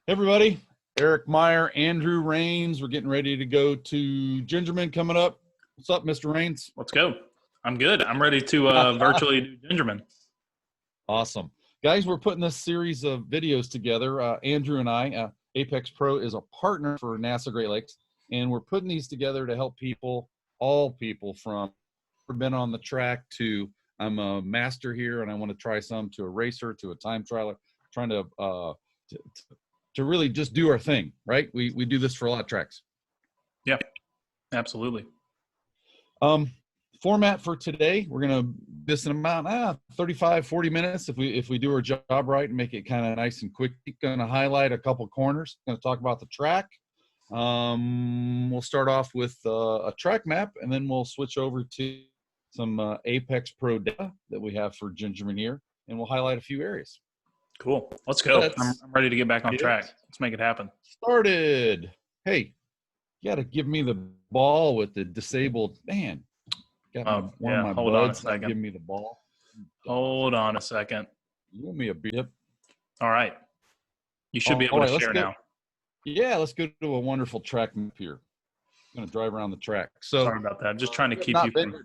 Hey everybody, Eric Meyer, Andrew Rains. We're getting ready to go to Gingerman coming up. What's up, Mr. Rains? Let's go. I'm good. I'm ready to virtually do Gingerman. Awesome. Guys, we're putting this series of videos together. Andrew and I, Apex Pro is a partner for NASA Great Lakes, and we're putting these together to help people, all people from been on the track to I'm a master here and I want to try some, to a racer, to a time trialer, trying to really just do our thing, right? We do this for a lot of tracks. Yeah, absolutely. Format for today, we're going to this in about 35, 40 minutes if we do our job right and make it kind of nice and quick. Going to highlight a couple corners. Going to talk about the track. We'll start off with a track map, and then we'll switch over to some Apex Pro data that we have for Gingerman here, and we'll highlight a few areas. Cool. Let's go. I'm ready to get back on track. Let's make it happen. Started. Hey, you got to give me the ball with the disabled man. Got one of my hold on a buds not second. giving me the ball. Hold on a second. You owe me a beep. All right. You should be able to share now. Yeah, let's go to a wonderful track map here. I'm going to drive around the track. So sorry about that. I'm just trying to keep you from.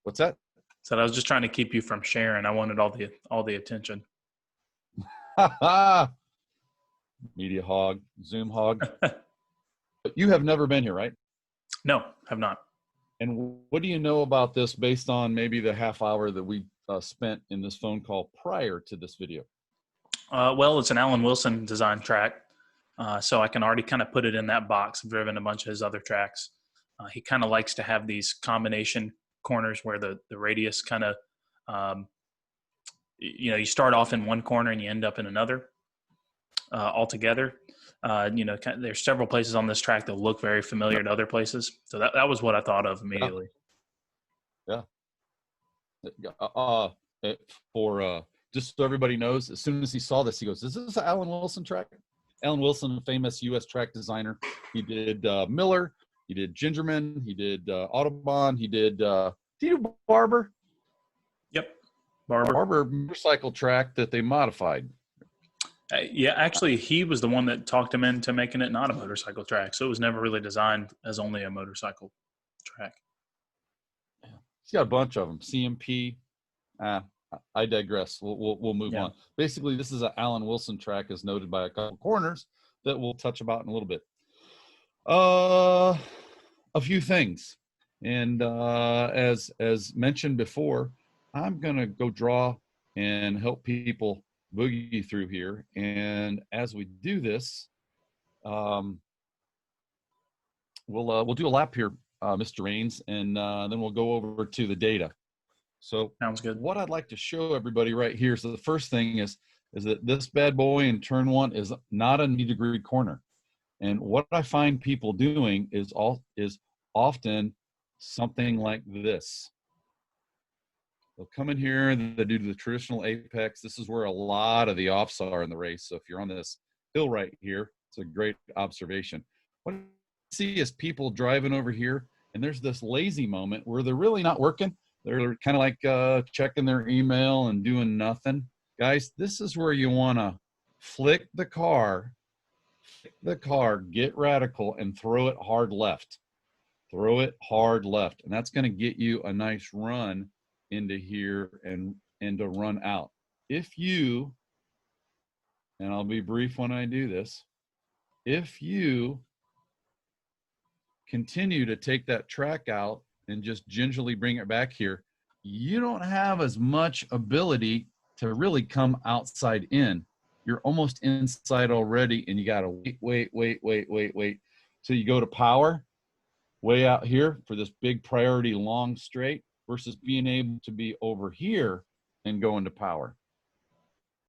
What's that? Said I was just trying to keep you from sharing. I wanted all the attention. Media hog, Zoom hog. But you have never been here, right? No, have not. And what do you know about this based on maybe the half hour that we spent in this phone call prior to this video? Well, it's an Alan Wilson design track, so I can already kind of put it in that box. I've driven a bunch of his other tracks. He kind of likes to have these combination corners where the radius kind of, you start off in one corner and you end up in another altogether. There's several places on this track that look very familiar to other places. So that was what I thought of immediately. Yeah. For just so everybody knows, as soon as he saw this, he goes, "Is this an Alan Wilson track?" Alan Wilson, a famous U.S. track designer. He did Miller. He did Gingerman. He did Autobahn. He did Barber. Yep. Barber motorcycle track that they modified. Yeah, actually, he was the one that talked him into making it not a motorcycle track. So it was never really designed as only a motorcycle track. Yeah. He's got a bunch of them. CMP. I digress. We'll move on. Basically, this is an Alan Wilson track, as noted by a couple corners that we'll touch about in a little bit. A few things, and as mentioned before, I'm gonna go draw and help people boogie through here, and as we do this, we'll do a lap here, Mr. Rains, and then we'll go over to the data. So sounds good. What I'd like to show everybody right here, so the first thing is that this bad boy in turn one is not a 90-degree corner, and what I find people doing is often something like this. They'll come in here and they do the traditional apex. This is where a lot of the offs are in the race. So if you're on this hill right here, it's a great observation. What I see is people driving over here, and there's this lazy moment where they're really not working. They're kind of like checking their email and doing nothing. Guys, this is where you want to flick the car, get radical, and throw it hard left. Throw it hard left. And that's going to get you a nice run into here and to run out. If you, and I'll be brief when I do this, if you continue to take that track out and just gingerly bring it back here, you don't have as much ability to really come outside in. You're almost inside already, and you got to wait till you go to power way out here for this big priority long straight, versus being able to be over here and go into power.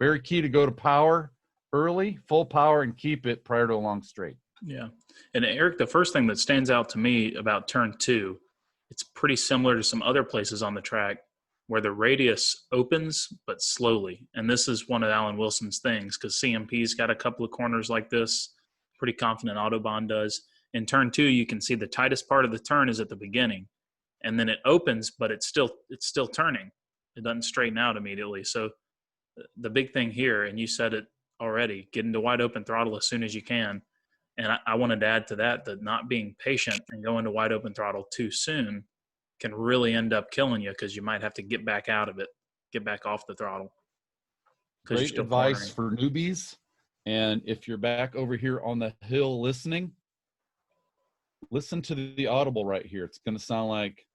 Very key to go to power early, full power, and keep it prior to a long straight. Yeah. And Eric, the first thing that stands out to me about turn two, it's pretty similar to some other places on the track where the radius opens, but slowly. And this is one of Alan Wilson's things, because CMP's got a couple of corners like this. Pretty confident Autobahn does. In turn two, you can see the tightest part of the turn is at the beginning. And then it opens, but it's still turning. It doesn't straighten out immediately. So the big thing here, and you said it already. Get into wide open throttle as soon as you can. And I wanted to add to that not being patient and going to wide open throttle too soon can really end up killing you, because you might have to get back out of it, get back off the throttle. Great advice for newbies. And if you're back over here on the hill listening, listen to the audible right here. It's going to sound like,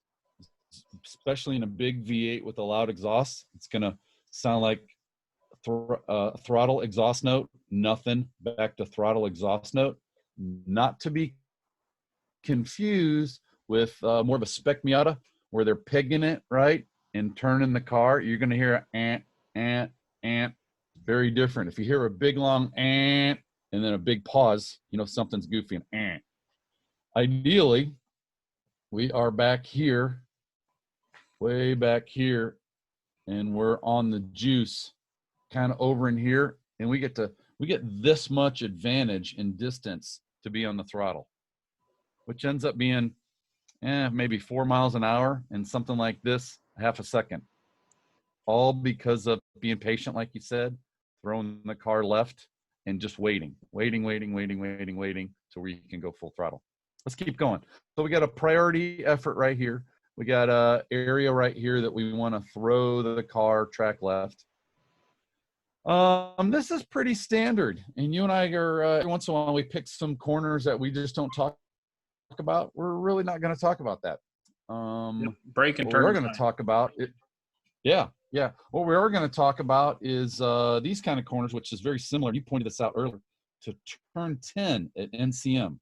especially in a big V8 with a loud exhaust, it's going to sound like throttle exhaust note, nothing, back to throttle exhaust note. Not to be confused with more of a spec Miata where they're pegging it, right, and turning the car. You're going to hear ant. Very different. If you hear a big long ant and then a big pause, you know something's goofy and ant. Ideally, we are back here, way back here, and we're on the juice, kind of over in here, and we get this much advantage in distance to be on the throttle, which ends up being maybe 4 miles an hour and something like this, half a second. All because of being patient, like you said, throwing the car left and just waiting to where you can go full throttle. Let's keep going. So we got a priority effort right here. We got a area right here that we want to throw the car track left. This is pretty standard, and you and I are every once in a while we pick some corners that we just don't talk about. We're really not going to talk about that. Break and turn. We're going to talk about it. Yeah. What we are going to talk about is these kind of corners, which is very similar. You pointed this out earlier, to turn 10 at NCM.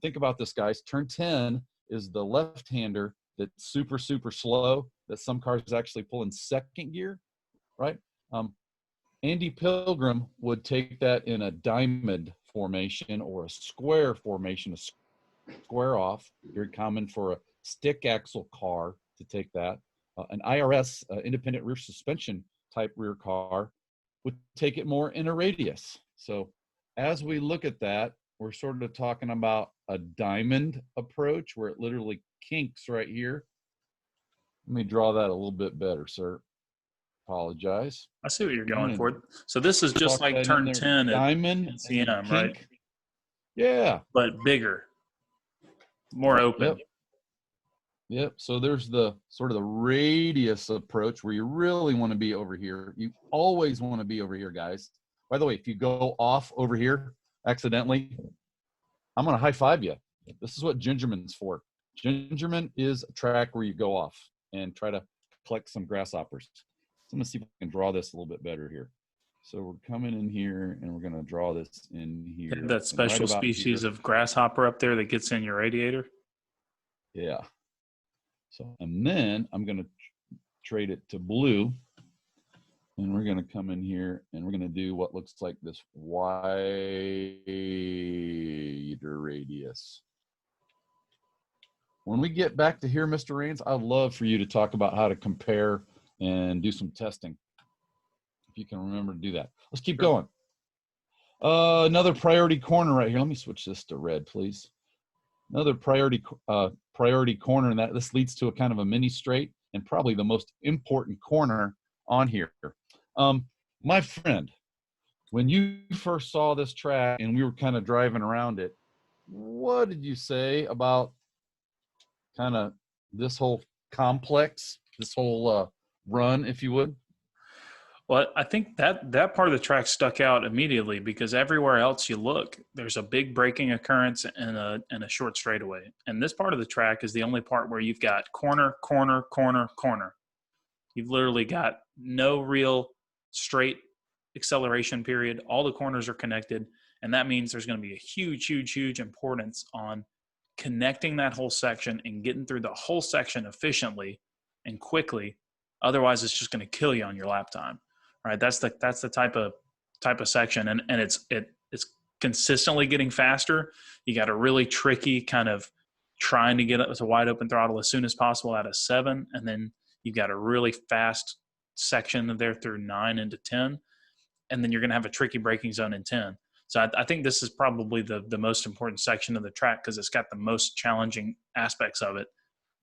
Think about this, guys. Turn 10 is the left-hander that's super, super slow, that some cars actually pull in second gear, right? Andy Pilgrim would take that in a diamond formation or a square formation, a square off. Very common for a stick axle car to take that. An IRS, independent rear suspension type rear car, would take it more in a radius. So as we look at that, we're sort of talking about a diamond approach where it literally kinks right here. Let me draw that a little bit better, sir. Apologize. I see what you're going for. So this is just like turn 10 diamond at NCM, right? Yeah. But bigger, more open. Yep. So there's the sort of the radius approach where you really want to be over here. You always want to be over here, guys. By the way, if you go off over here accidentally, I'm going to high five you. This is what Gingerman's for. Gingerman is a track where you go off and try to collect some grasshoppers. So I'm going to see if I can draw this a little bit better here. So we're coming in here and we're going to draw this in here. That special right species of grasshopper up there that gets in your radiator. Yeah. So, and then I'm going to trade it to blue, and we're going to come in here and we're going to do what looks like this wider radius. When we get back to here, Mr. Rains, I'd love for you to talk about how to compare and do some testing. If you can remember to do that. Let's keep going. Another priority corner right here. Let me switch this to red, please. Another priority corner, and that this leads to a kind of a mini straight and probably the most important corner on here. My friend, when you first saw this track and we were kind of driving around it, what did you say about kind of this whole complex, this whole run, if you would? Well, I think that part of the track stuck out immediately because everywhere else you look, there's a big braking occurrence and a short straightaway. And this part of the track is the only part where you've got corner. You've literally got no real straight acceleration period. All the corners are connected. And that means there's going to be a huge importance on connecting that whole section and getting through the whole section efficiently and quickly. Otherwise, it's just going to kill you on your lap time. Right, that's the type of section, and it's consistently getting faster. You got a really tricky kind of trying to get up to wide open throttle as soon as possible out of 7, and then you've got a really fast section there through 9 into 10, and then you're going to have a tricky braking zone in 10. So I think this is probably the most important section of the track because it's got the most challenging aspects of it.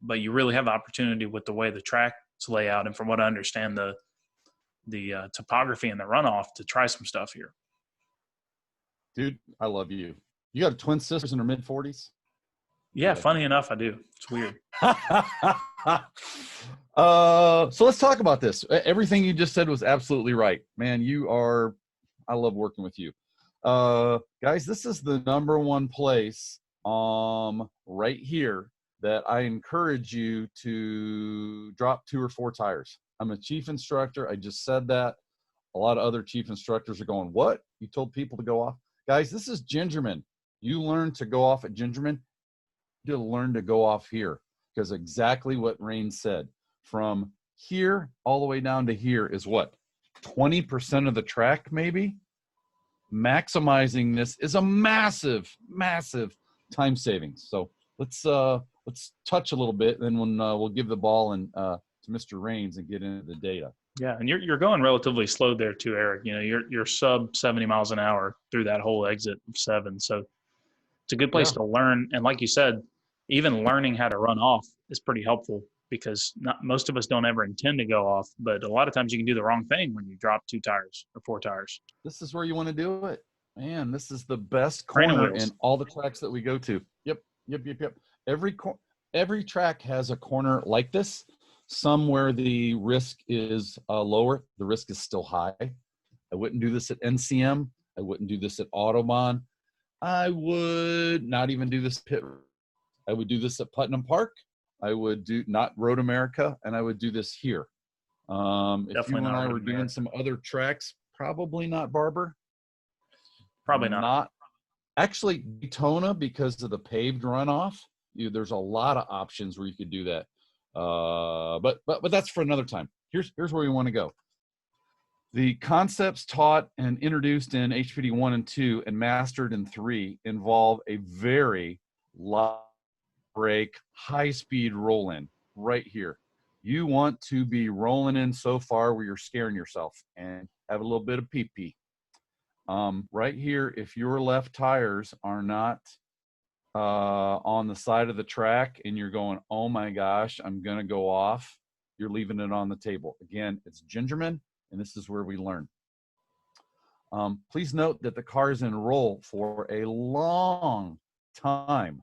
But you really have the opportunity with the way the track's layout, and from what I understand, topography and the runoff to try some stuff here. Dude, I love you. You got twin sisters in their mid-40s? Yeah, funny enough, I do. It's weird. So let's talk about this. Everything you just said was absolutely right. Man, I love working with you. Guys, this is the number one place right here that I encourage you to drop 2 or 4 tires. I'm a chief instructor. I just said that. A lot of other chief instructors are going, what? You told people to go off? Guys, this is Gingerman. You learn to go off at Gingerman, to learn to go off here, because exactly what Rain said. From here all the way down to here is what? 20% of the track, maybe? Maximizing this is a massive, massive time savings. So let's touch a little bit, then when we'll give the ball to Mr. Rains and get into the data. Yeah, and you're going relatively slow there too, Eric. You know, you're sub 70 miles an hour through that whole exit of 7. So it's a good place to learn. And like you said, even learning how to run off is pretty helpful, because most of us don't ever intend to go off, but a lot of times you can do the wrong thing when you drop 2 tires or 4 tires. This is where you want to do it. Man, this is the best corner in all the tracks that we go to. Yep. Every track has a corner like this. Some where the risk is lower, the risk is still high. I wouldn't do this at NCM. I wouldn't do this at Autobahn. I would not even do this pit. I would do this at Putnam Park. I would do not Road America, and I would do this here. If you and I were doing some other tracks, probably not Barber. Probably not. Actually, Daytona, because of the paved runoff, there's a lot of options where you could do that. But that's for another time. Here's where we want to go. The concepts taught and introduced in HPD 1 and 2 and mastered in 3 involve a very low brake, high-speed roll-in right here. You want to be rolling in so far where you're scaring yourself and have a little bit of pee-pee. Right here, if your left tires are not on the side of the track and you're going, oh my gosh, I'm going to go off, you're leaving it on the table. Again, it's Gingerman, and this is where we learn. Please note that the car is in roll for a long time.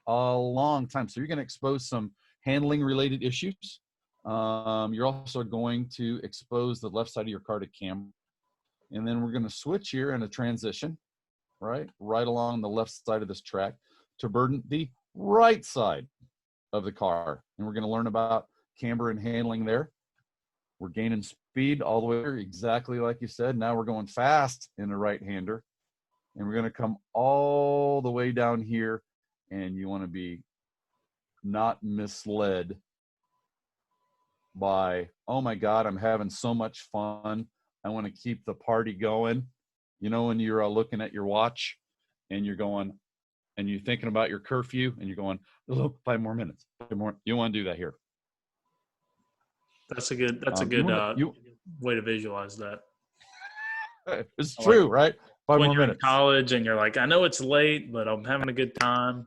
A long time. So you're going to expose some handling related issues. You're also going to expose the left side of your car to camber. And then we're going to switch here in a transition, right along the left side of this track to burden the right side of the car. And we're going to learn about camber and handling there. We're gaining speed all the way there, exactly like you said. Now we're going fast in a right-hander. And we're going to come all the way down here, and you want to be not misled by, oh my God, I'm having so much fun. I want to keep the party going. You know, when you're looking at your watch and you're going, and you're thinking about your curfew and you're going, oh, 5 more minutes, 5 more. You want to do that here. That's a good way to visualize that. It's true, right? 5 when more you're minutes. in college and you're like, I know it's late, but I'm having a good time. I'm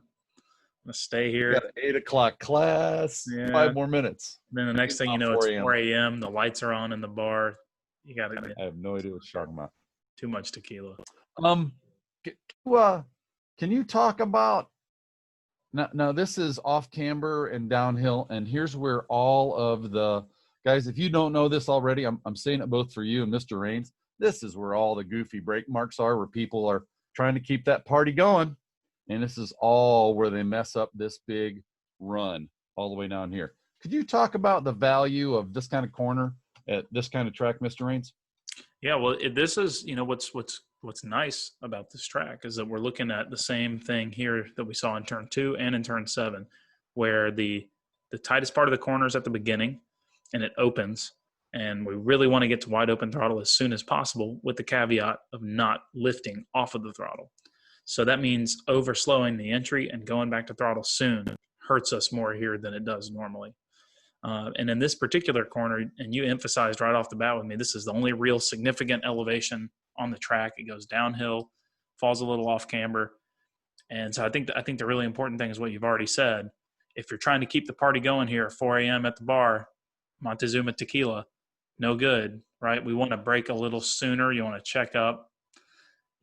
gonna stay here. You got an 8 o'clock class. Yeah. 5 more minutes. Then the next thing you know, it's 4 a.m. The lights are on in the bar. You got to. I have no idea what you're talking about. Too much tequila. Can you talk about now? This is off camber and downhill, and here's where all of the guys. If you don't know this already, I'm saying it both for you and Mr. Rains. This is where all the goofy brake marks are, where people are trying to keep that party going. And this is all where they mess up this big run all the way down here. Could you talk about the value of this kind of corner at this kind of track, Mr. Rains? Yeah, well, this is, what's nice about this track is that we're looking at the same thing here that we saw in turn 2 and in turn 7, where the tightest part of the corner is at the beginning and it opens. And we really want to get to wide open throttle as soon as possible, with the caveat of not lifting off of the throttle. So that means overslowing the entry and going back to throttle soon hurts us more here than it does normally. And in this particular corner, and you emphasized right off the bat with me, this is the only real significant elevation on the track. It goes downhill, falls a little off camber. And so I think the really important thing is what you've already said. If you're trying to keep the party going here at 4 a.m. at the bar, Montezuma tequila, no good, right? We want to brake a little sooner. You want to check up.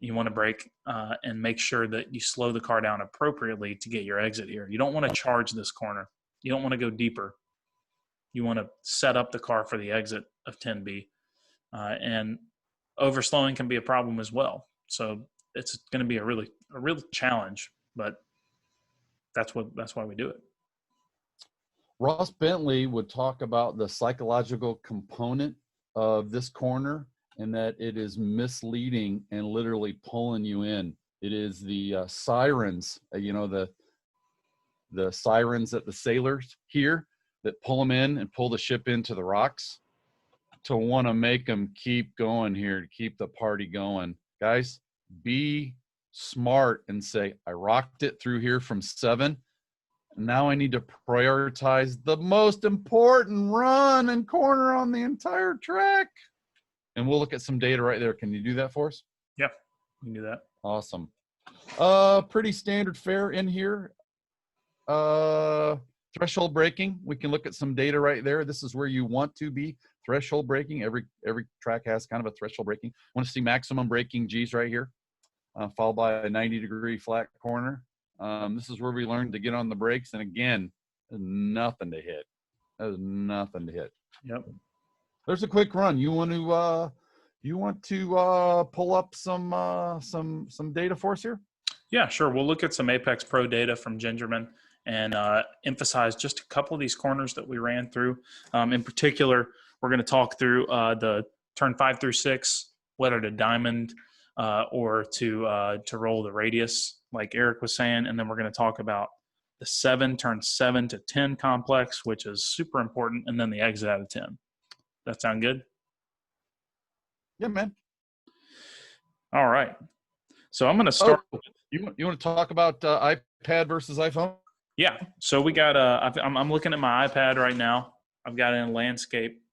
You want to brake and make sure that you slow the car down appropriately to get your exit here. You don't want to charge this corner. You don't want to go deeper. You want to set up the car for the exit of 10B. And overslowing can be a problem as well. So it's going to be a real challenge, but that's why we do it. Ross Bentley would talk about the psychological component of this corner, and that it is misleading and literally pulling you in. It is the sirens, the sirens that the sailors hear that pull them in and pull the ship into the rocks to want to make them keep going here, to keep the party going. Guys, be smart and say, I rocked it through here from 7. Now I need to prioritize the most important run and corner on the entire track. And we'll look at some data right there. Can you do that for us? Yeah, you can do that. Awesome. Pretty standard fare in here. Threshold braking. We can look at some data right there. This is where you want to be. Threshold braking. Every track has kind of a threshold braking. Want to see maximum braking G's right here, followed by a 90-degree flat corner. This is where we learned to get on the brakes. And again, there's nothing to hit. There's nothing to hit. Yep. There's a quick run. You want to pull up some data for us here? Yeah, sure. We'll look at some Apex Pro data from Gingerman and emphasize just a couple of these corners that we ran through. In particular, we're going to talk through the turn 5 through 6, whether to diamond or to roll the radius, like Eric was saying, and then we're going to talk about the turn 7 to 10 complex, which is super important, and then the exit out of 10. That sound good? Yeah, man. All right. So I'm going to start. Oh, you want to talk about iPad versus iPhone? Yeah. So we got I'm looking at my iPad right now. I've got it in landscape.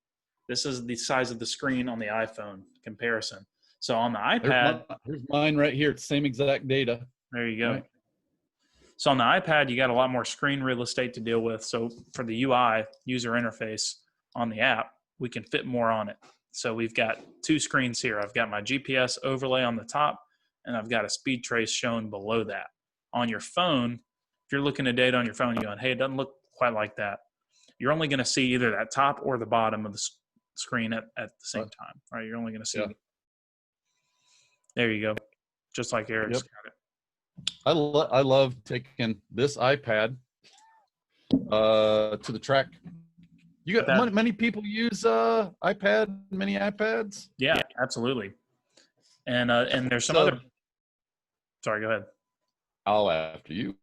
This is the size of the screen on the iPhone comparison. So on the iPad, here's mine right here. It's the same exact data. There you go. Right. So on the iPad, you got a lot more screen real estate to deal with. So for the UI, user interface on the app, we can fit more on it. So we've got 2 screens here. I've got my GPS overlay on the top, and I've got a speed trace shown below that. On your phone, if you're looking at data on your phone, you're going, hey, it doesn't look quite like that. You're only going to see either that top or the bottom of the screen at the same time, right? You're only going to see. Yeah. There you go. Just like Eric's got it. I love taking this iPad to the track. You got many people use iPad, mini iPads. Yeah, absolutely. And there's some other. Sorry, go ahead. I'll after you.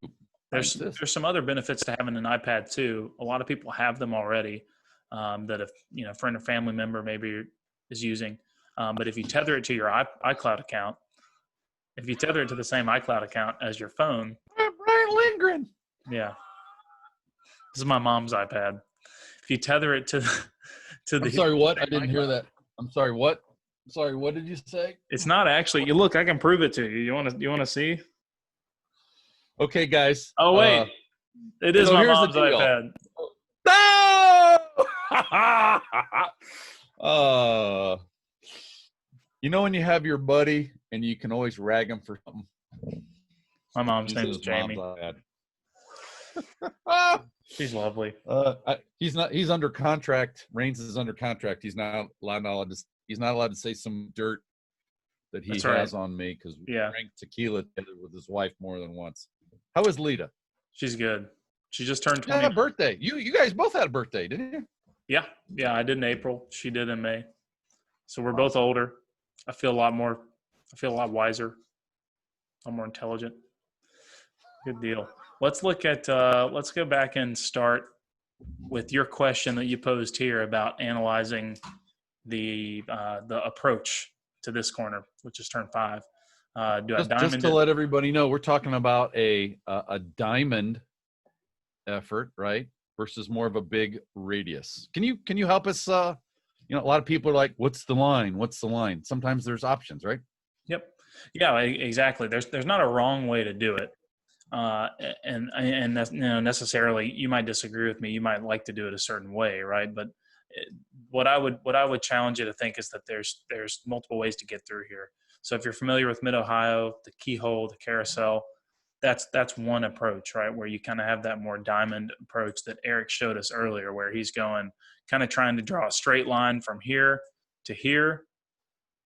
There's some other benefits to having an iPad too. A lot of people have them already. That if a friend or family member maybe is using, but if you tether it to your iCloud account, if you tether it to the same iCloud account as your phone, Brian Lindgren. Yeah, this is my mom's iPad. If you tether it to the. I'm sorry, what? I didn't hear that. I'm sorry, what? Sorry, what did you say? It's not actually. You look, I can prove it to you. You want to see? Okay, guys. Oh wait, it is my mom's iPad. No! You know when you have your buddy and you can always rag him for something? My mom's name is Jamie. She's lovely. He's under contract. Raines is under contract. He's not allowed to say some dirt that he has on me because we drank tequila together with his wife more than once. How is Lita? She's good. She just turned 20. She had a birthday. You guys both had a birthday, didn't you? Yeah. I did in April. She did in May. So we're both older. I feel a lot wiser. I'm more intelligent. Good deal. Let's look at. Let's go back and start with your question that you posed here about analyzing the approach to this corner, which is turn 5. Just to let everybody know, we're talking about a diamond effort, right? Versus more of a big radius. Can you help us? A lot of people are like, "What's the line? What's the line?" Sometimes there's options, right? Yep. Yeah, exactly. There's not a wrong way to do it, and necessarily you might disagree with me. You might like to do it a certain way, right? But What I would challenge you to think is that there's multiple ways to get through here. So if you're familiar with Mid Ohio, the keyhole, the carousel, that's one approach, right? Where you kind of have that more diamond approach that Eric showed us earlier, where he's going kind of trying to draw a straight line from here to here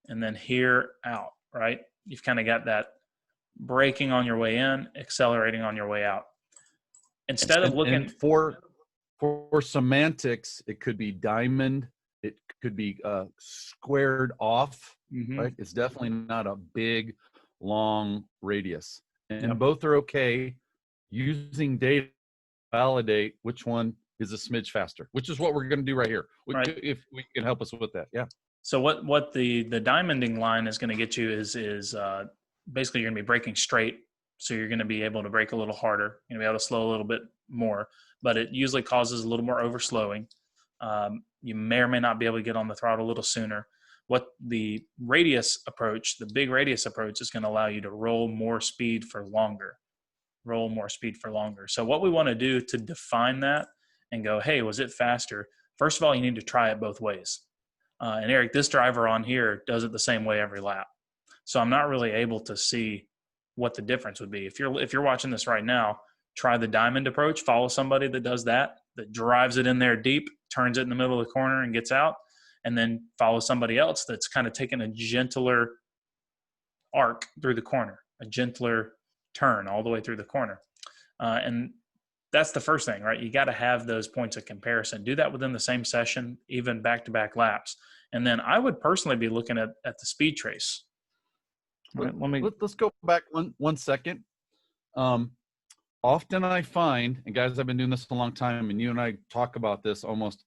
and then here out, right? You've kind of got that braking on your way in, accelerating on your way out. Instead of looking and for semantics, it could be diamond, it could be squared off, right? It's definitely not a big, long radius. And both are okay. Using data to validate which one is a smidge faster, which is what we're going to do right here. If we can help us with that. Yeah. So what the diamonding line is going to get you is basically you're going to be braking straight. So you're going to be able to brake a little harder. You're going to be able to slow a little bit more, but it usually causes a little more overslowing. You may or may not be able to get on the throttle a little sooner. What the radius approach, the big radius approach, is going to allow you to roll more speed for longer. So what we want to do to define that and go, hey, was it faster? First of all, you need to try it both ways. And Eric, this driver on here does it the same way every lap. So I'm not really able to see what the difference would be. If you're watching this right now, try the diamond approach, follow somebody that does that drives it in there deep, turns it in the middle of the corner and gets out, and then follow somebody else that's kind of taking a gentler arc through the corner, a gentler turn all the way through the corner. And that's the first thing, right? You got to have those points of comparison. Do that within the same session, even back-to-back laps. And then I would personally be looking at the speed trace. Right, let's go back one second. Often I find, and guys, I've been doing this a long time, and you and I talk about this almost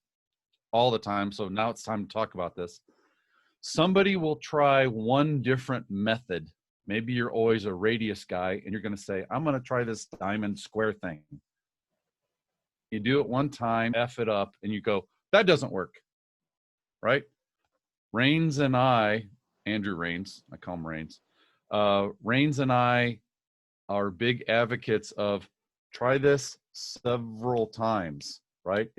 all the time, so now it's time to talk about this. Somebody will try one different method. Maybe you're always a radius guy, and you're going to say, I'm going to try this diamond square thing. You do it one time, F it up, and you go, that doesn't work, right? Rains and I, Andrew Rains, I call him Rains, Rains and I are big advocates of try this several times, right?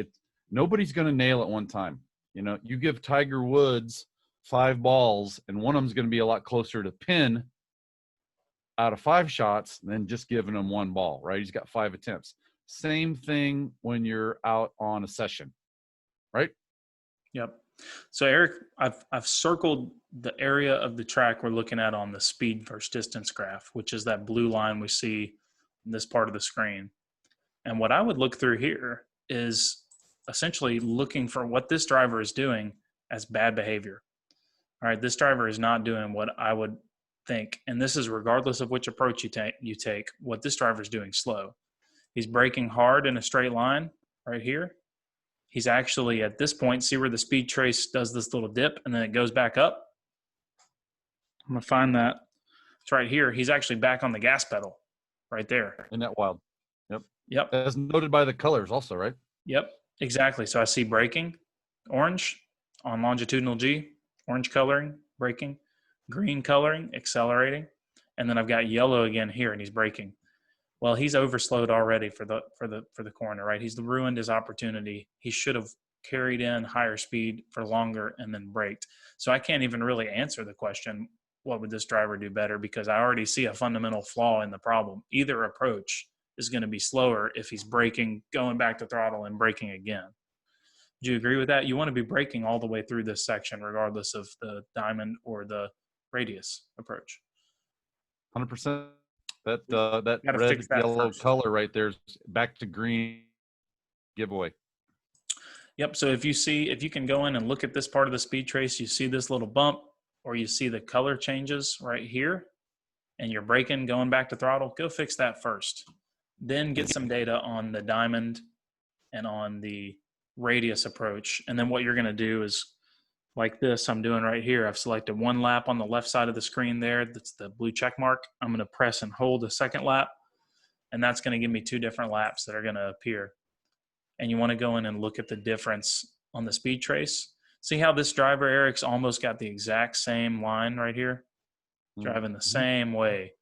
Nobody's going to nail it one time. You know, you give Tiger Woods 5 balls and one of them's going to be a lot closer to pin out of 5 shots than just giving him 1 ball, right? He's got 5 attempts. Same thing when you're out on a session, right? Yep. So Eric, I've circled the area of the track we're looking at on the speed versus distance graph, which is that blue line we see in this part of the screen. And what I would look through here is essentially looking for what this driver is doing as bad behavior. All right, this driver is not doing what I would think, and this is regardless of which approach you take, what this driver is doing slow. He's braking hard in a straight line right here. He's actually at this point, see where the speed trace does this little dip and then it goes back up? I'm going to find that. It's right here. He's actually back on the gas pedal right there. Isn't that wild? Yep. Yep. As noted by the colors also, right? Yep, exactly. So I see braking, orange on longitudinal G, orange coloring, braking, green coloring, accelerating, and then I've got yellow again here and he's braking. Well, he's overslowed already for the corner, right? He's ruined his opportunity. He should have carried in higher speed for longer and then braked. So I can't even really answer the question, what would this driver do better? Because I already see a fundamental flaw in the problem. Either approach is going to be slower if he's braking, going back to throttle and braking again. Do you agree with that? You want to be braking all the way through this section, regardless of the diamond or the radius approach. 100%. That red, yellow color right there is back to green giveaway. Yep. So if you can go in and look at this part of the speed trace, you see this little bump or you see the color changes right here and you're braking, going back to throttle, go fix that first. Then get some data on the diamond and on the radius approach. And then what you're going to do is like this I'm doing right here. I've selected 1 lap on the left side of the screen there. That's the blue check mark. I'm going to press and hold a second lap, and that's going to give me 2 different laps that are going to appear. And you want to go in and look at the difference on the speed trace. See how this driver, Eric's almost got the exact same line right here, driving the same way.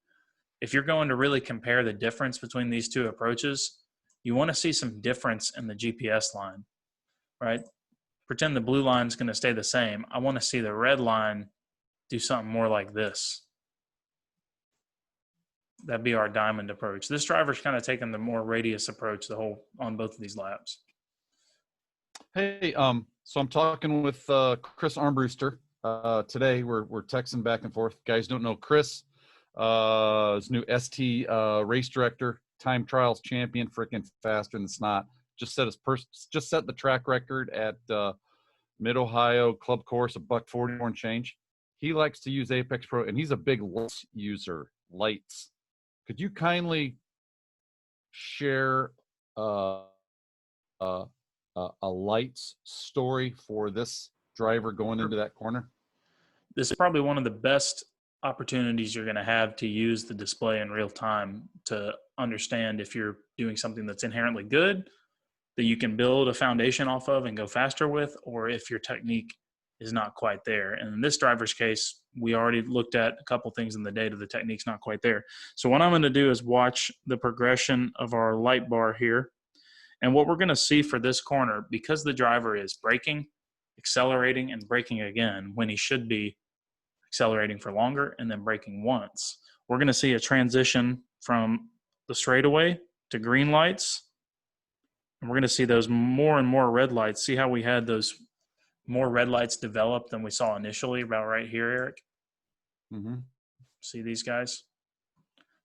If you're going to really compare the difference between these 2 approaches, you want to see some difference in the GPS line, right? pretend the blue line is going to stay the same. I want to see the red line do something more like this. That'd be our diamond approach. This driver's kind of taking the more radius approach on both of these laps. Hey, so I'm talking with Chris Armbruster. Today we're texting back and forth. Guys don't know Chris, his new ST race director, time trials champion, freaking faster than snot. Just set the track record at Mid Ohio Club Course, $144 and change. He likes to use Apex Pro, and he's a big lights user. Lights. Could you kindly share a lights story for this driver going into that corner? This is probably one of the best opportunities you're going to have to use the display in real time to understand if you're doing something that's inherently good that you can build a foundation off of and go faster with, or if your technique is not quite there. And in this driver's case, we already looked at a couple things in the data. The technique's not quite there. So what I'm going to do is watch the progression of our light bar here. And what we're going to see for this corner, because the driver is braking, accelerating, and braking again when he should be accelerating for longer and then braking once, we're going to see a transition from the straightaway to green lights. And we're going to see those more and more red lights. See how we had those more red lights develop than we saw initially, about right here, Eric? Mm-hmm. See these guys?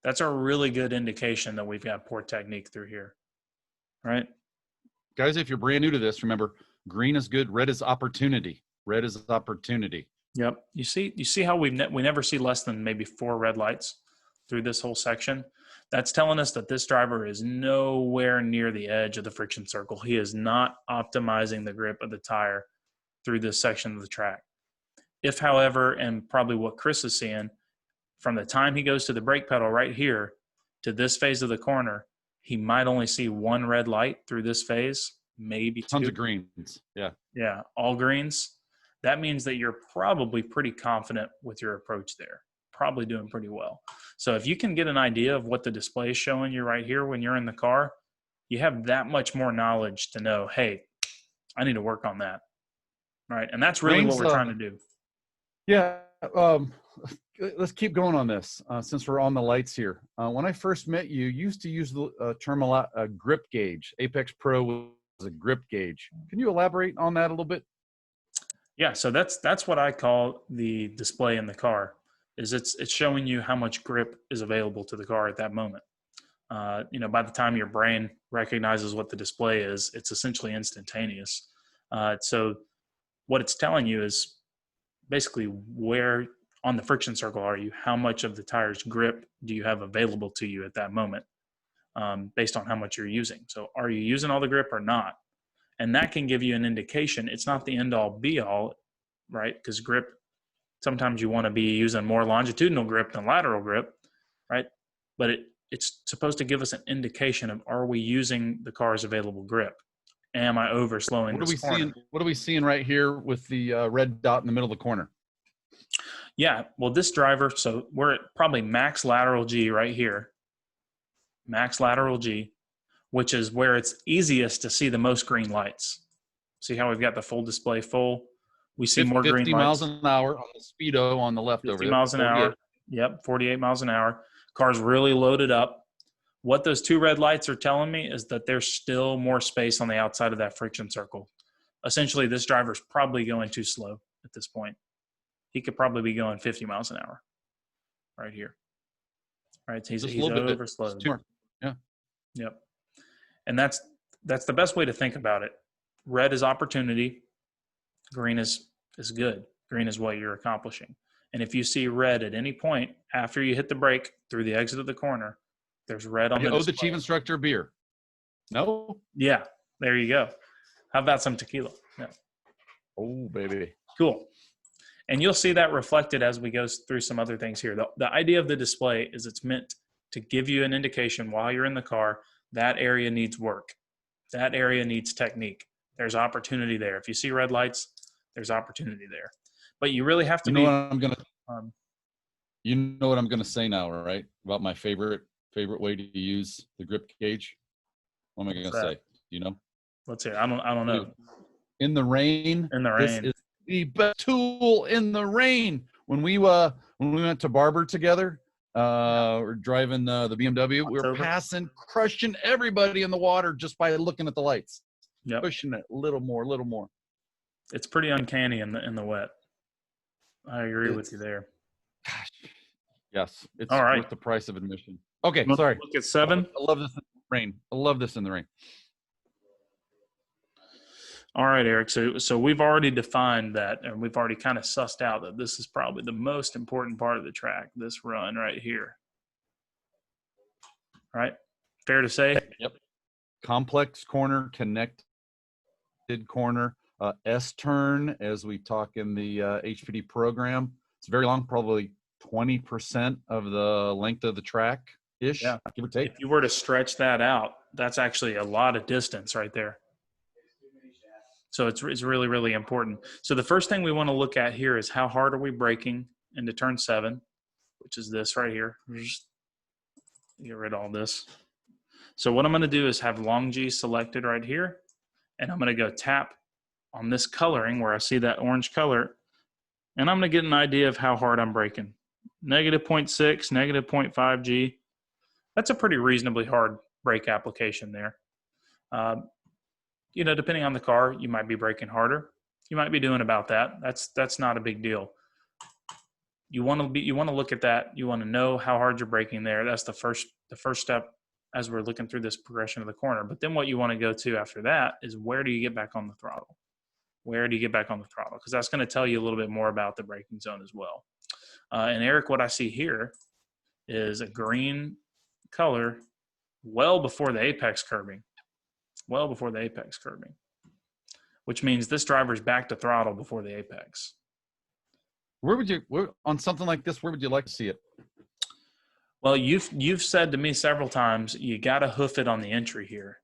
That's a really good indication that we've got poor technique through here, right? Guys, if you're brand new to this, remember, green is good, red is opportunity. Red is opportunity. Yep. You see how we never see less than maybe 4 red lights through this whole section? That's telling us that this driver is nowhere near the edge of the friction circle. He is not optimizing the grip of the tire through this section of the track. If, however, and probably what Chris is seeing, from the time he goes to the brake pedal right here to this phase of the corner, he might only see 1 red light through this phase, maybe 2. Tons of greens. Yeah. Yeah, all greens. That means that you're probably pretty confident with your approach there. Probably doing pretty well. So if you can get an idea of what the display is showing you right here when you're in the car, you have that much more knowledge to know, hey, I need to work on that. Right. And that's really what we're trying to do. Yeah. Let's keep going on this since we're on the lights here. When I first met you, you used to use the term a lot, grip gauge. Apex Pro was a grip gauge. Can you elaborate on that a little bit? Yeah. So that's what I call the display in the car. Is it's showing you how much grip is available to the car at that moment. By the time your brain recognizes what the display is, it's essentially instantaneous. So what it's telling you is basically where on the friction circle are you, how much of the tire's grip do you have available to you at that moment, based on how much you're using. So are you using all the grip or not? And that can give you an indication. It's not the end all be all, right? Because grip, sometimes you want to be using more longitudinal grip than lateral grip, right? But it's supposed to give us an indication of, are we using the car's available grip? Am I overslowing this corner? What are we seeing right here with the red dot in the middle of the corner? Yeah, well, this driver, so we're at probably max lateral G right here. Max lateral G, which is where it's easiest to see the most green lights. See how we've got the full display full? We see more green lights. 50 miles an hour on the speedo on the left over there. 50 miles an hour. Yep, 48 miles an hour. Car's really loaded up. What those 2 red lights are telling me is that there's still more space on the outside of that friction circle. Essentially, this driver's probably going too slow at this point. He could probably be going 50 miles an hour right here. Right, he's overslowed. Yeah. Yep. And that's the best way to think about it. Red is opportunity. Green is good. Green is what you're accomplishing. And if you see red at any point after you hit the brake through the exit of the corner, there's red on the display. The chief instructor beer. No? Yeah, there you go. How about some tequila? Yeah. Oh, baby. Cool. And you'll see that reflected as we go through some other things here. The idea of the display is it's meant to give you an indication while you're in the car, that area needs work. That area needs technique. There's opportunity there. If you see red lights, there's opportunity there. But you really have to You know what I'm gonna say now, right? About my favorite way to use the grip gauge. What am I gonna say? You know? Let's hear. I don't know. in the rain, In the this rain. is the best tool in the rain. When we went to Barber together, we're driving the BMW, we were October. passing, crushing everybody in the water just by looking at the lights, Yep. pushing it a little more. It's pretty uncanny in the wet. I agree with you there. Gosh, yes, it's All right. worth the price of admission. Okay, Let's sorry. look at 7. I love this in the rain. I love this in the rain. All right, Eric. So we've already defined that, and we've already kind of sussed out that this is probably the most important part of the track, this run right here. Right? Fair to say? Yep. Complex corner, connected corner, S-turn, as we talk in the HPD program. It's very long, probably 20% of the length of the track-ish, Yeah. give or take. If you were to stretch that out, that's actually a lot of distance right there. So it's really, really important. So the first thing we want to look at here is how hard are we braking into turn 7, which is this right here. Just get rid of all this. So what I'm going to do is have long G selected right here, and I'm going to go tap on this coloring where I see that orange color, and I'm going to get an idea of how hard I'm braking. Negative 0.6, negative 0.5 G. That's a pretty reasonably hard brake application there. You know, depending on the car, you might be braking harder. You might be doing about that. That's not a big deal. You want to look at that. You want to know how hard you're braking there. That's the first step as we're looking through this progression of the corner. But then what you want to go to after that is, where do you get back on the throttle? Where do you get back on the throttle? Because that's going to tell you a little bit more about the braking zone as well. And Eric, what I see here is a green color well before the apex curbing. Well before the apex curbing, which means this driver's back to throttle before the apex. On something like this, where would you like to see it? Well, you've said to me several times, you got to hoof it on the entry here.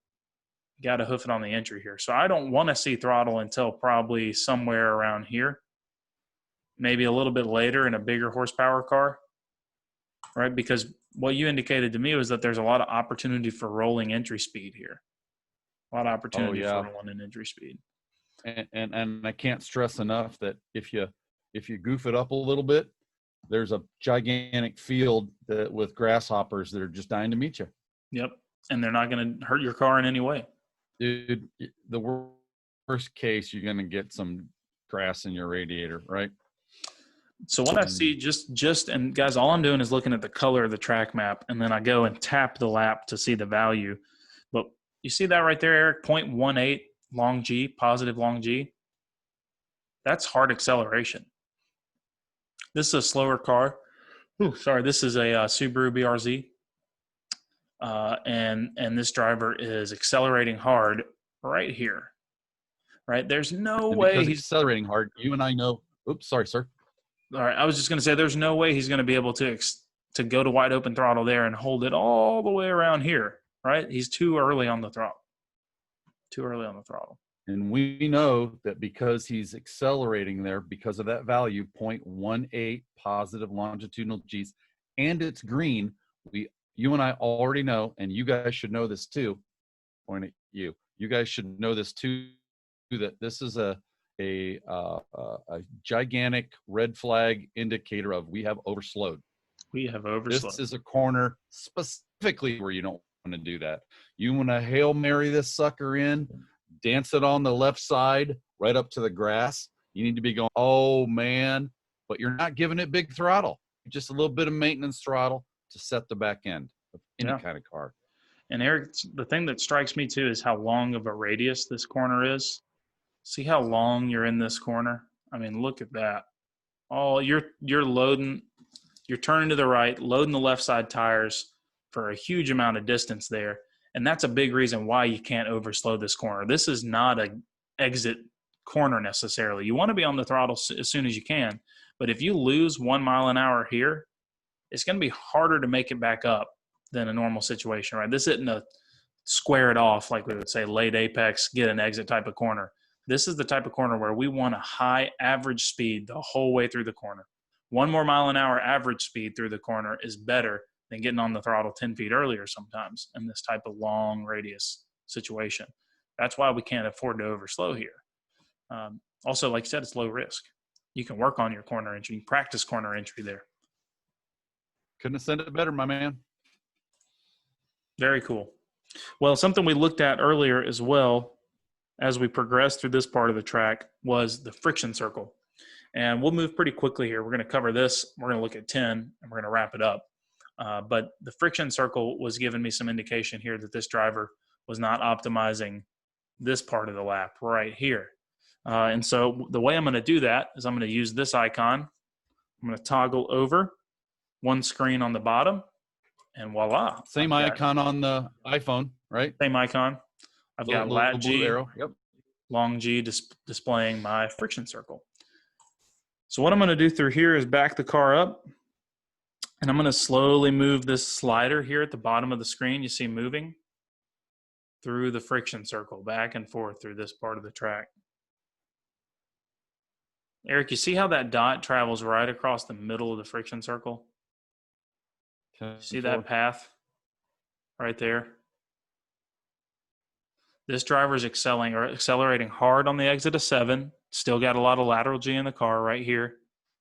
You got to hoof it on the entry here. So I don't want to see throttle until probably somewhere around here, maybe a little bit later in a bigger horsepower car, right? Because what you indicated to me was that there's a lot of opportunity for rolling entry speed here. A lot of opportunity for rolling in entry speed. And I can't stress enough that if you goof it up a little bit, there's a gigantic field with grasshoppers that are just dying to meet you. Yep, and they're not going to hurt your car in any way. Dude, the worst case, you're going to get some grass in your radiator, right? So what I see, and guys, all I'm doing is looking at the color of the track map, and then I go and tap the lap to see the value. But you see that right there, Eric? 0.18 long G, positive long G. That's hard acceleration. This is a slower car. This is a Subaru BRZ. And this driver is accelerating hard right here. Right? There's no way he's accelerating hard. You and I know. Oops, sorry, sir. All right, I was just going to say, there's no way he's going to be able to go to wide open throttle there and hold it all the way around here, right? He's too early on the throttle. Too early on the throttle. And we know that because he's accelerating there, because of that value, 0.18 positive longitudinal Gs, and it's green, you and I already know, and you guys should know this too, point at you. You guys should know this too, that this is a gigantic red flag indicator of we have overslowed. We have overslowed. This is a corner specifically where you don't want to do that. You want to Hail Mary this sucker in, dance it on the left side right up to the grass. You need to be going, oh man, but you're not giving it big throttle. Just a little bit of maintenance throttle to set the back end of any kind of car. And Eric, the thing that strikes me too is how long of a radius this corner is. See how long you're in this corner? I mean, look at that. Oh, you're loading, you're turning to the right, loading the left side tires for a huge amount of distance there. And that's a big reason why you can't overslow this corner. This is not an exit corner necessarily. You want to be on the throttle as soon as you can. But if you lose 1 mile an hour here, it's going to be harder to make it back up than a normal situation, right? This isn't a square it off, like we would say, late apex, get an exit type of corner. This is the type of corner where we want a high average speed the whole way through the corner. 1 more mile an hour average speed through the corner is better than getting on the throttle 10 feet earlier sometimes in this type of long radius situation. That's why we can't afford to overslow here. Also, like you said, it's low risk. You can work on your corner entry. You can practice corner entry there. Couldn't have said it better, my man. Very cool. Well, something we looked at earlier as well as we progressed through this part of the track was the friction circle. And we'll move pretty quickly here. We're going to cover this. We're going to look at 10, and we're going to wrap it up. But the friction circle was giving me some indication here that this driver was not optimizing this part of the lap right here. And so the way I'm going to do that is I'm going to use this icon. I'm going to toggle over one screen on the bottom, and voila. Same icon on the iPhone, right? Same icon. I've got lat G, arrow. Yep. long G displaying my friction circle. So what I'm going to do through here is back the car up, and I'm going to slowly move this slider here at the bottom of the screen. You see moving through the friction circle, back and forth through this part of the track. Eric, you see how that dot travels right across the middle of the friction circle? See that path right there? This driver is accelerating hard on the exit of 7. Still got a lot of lateral G in the car right here.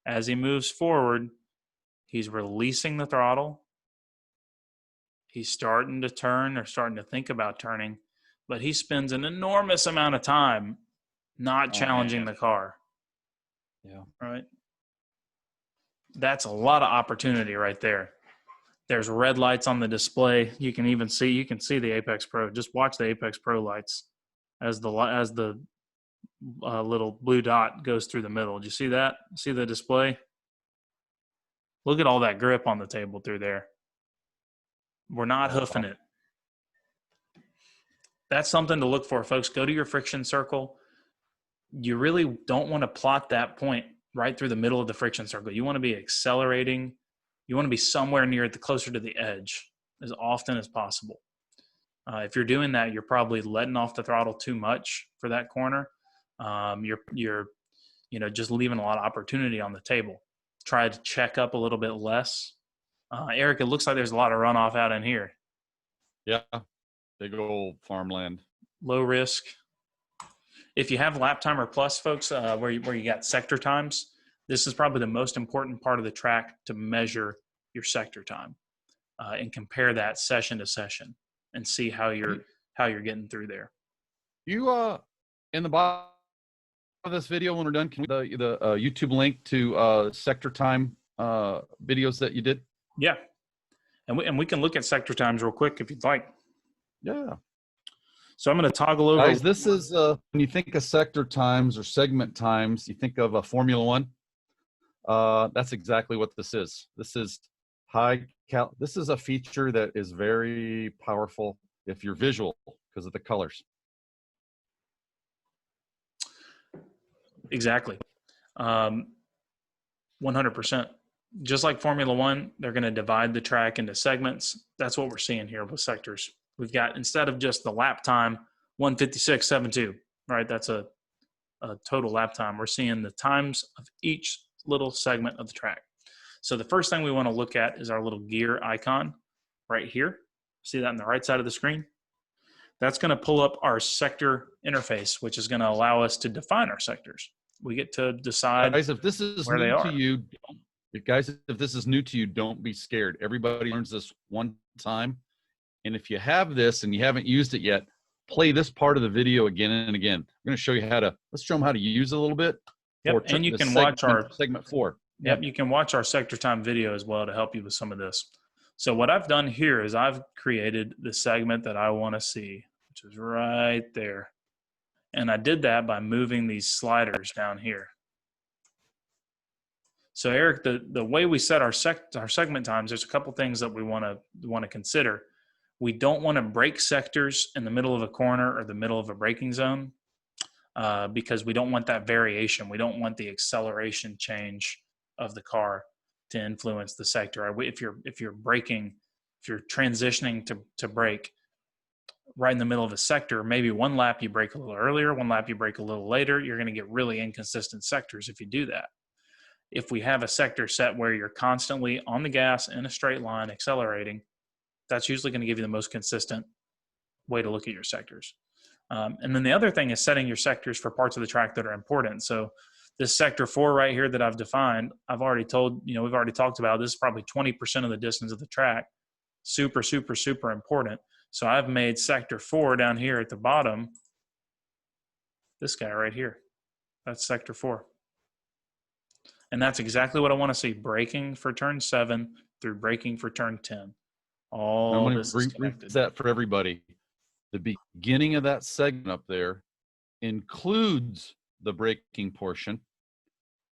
As he moves forward, he's releasing the throttle. He's starting to turn or starting to think about turning, but he spends an enormous amount of time not challenging the car. Yeah. Right. That's a lot of opportunity right there. There's red lights on the display. You can see the Apex Pro. Just watch the Apex Pro lights as the little blue dot goes through the middle. Do you see that? See the display? Look at all that grip on the table through there. We're not hoofing it. That's something to look for, folks. Go to your friction circle. You really don't want to plot that point right through the middle of the friction circle. You want to be accelerating. You want to be somewhere near closer to the edge as often as possible. If you're doing that, you're probably letting off the throttle too much for that corner. You're just leaving a lot of opportunity on the table. Try to check up a little bit less. Eric, it looks like there's a lot of runoff out in here. Yeah, big old farmland. Low risk. If you have Lap Timer Plus, folks, where you got sector times, this is probably the most important part of the track to measure your sector time and compare that session to session and see how you're getting through there. You in the bottom of this video when we're done, can we the YouTube link to sector time videos that you did? Yeah, and we can look at sector times real quick if you'd like. Yeah. So I'm going to toggle over. Guys, this is when you think of sector times or segment times, you think of a Formula One. That's exactly what this is. This is this is a feature that is very powerful if you're visual because of the colors. Exactly. 100%. Just like Formula One, they're going to divide the track into segments. That's what we're seeing here with sectors. We've got, instead of just the lap time, 1:56.72, right? That's a total lap time. We're seeing the times of each little segment of the track. So the first thing we want to look at is our little gear icon right here. See that on the right side of the screen? That's going to pull up our sector interface, which is going to allow us to define our sectors. We get to decide guys, if this is where they new are. to you, guys, if this is new to you, don't be scared. Everybody learns this one time. And if you have this and you haven't used it yet, play this part of the video again and again. I'm going to show you let's show them how to use it a little bit. Yep, and you can watch our segment 4. Yep, you can watch our sector time video as well to help you with some of this. So what I've done here is I've created the segment that I want to see, which is right there. And I did that by moving these sliders down here. So Eric, the way we set our segment times, there's a couple things that we want to consider. We don't want to break sectors in the middle of a corner or the middle of a braking zone because we don't want that variation. We don't want the acceleration change of the car to influence the sector. If you're braking, if you're transitioning to brake right in the middle of a sector, maybe one lap you brake a little earlier, one lap you brake a little later, you're going to get really inconsistent sectors if you do that. If we have a sector set where you're constantly on the gas in a straight line accelerating, that's usually going to give you the most consistent way to look at your sectors. And then the other thing is setting your sectors for parts of the track that are important. So this sector 4 right here that I've defined, I've already told, we've already talked about, this is probably 20% of the distance of the track. Super, super, super important. So I've made sector 4 down here at the bottom, this guy right here. That's sector 4. And that's exactly what I want to see, braking for turn 7 through braking for turn 10. All this is connected. That for everybody. The beginning of that segment up there includes the braking portion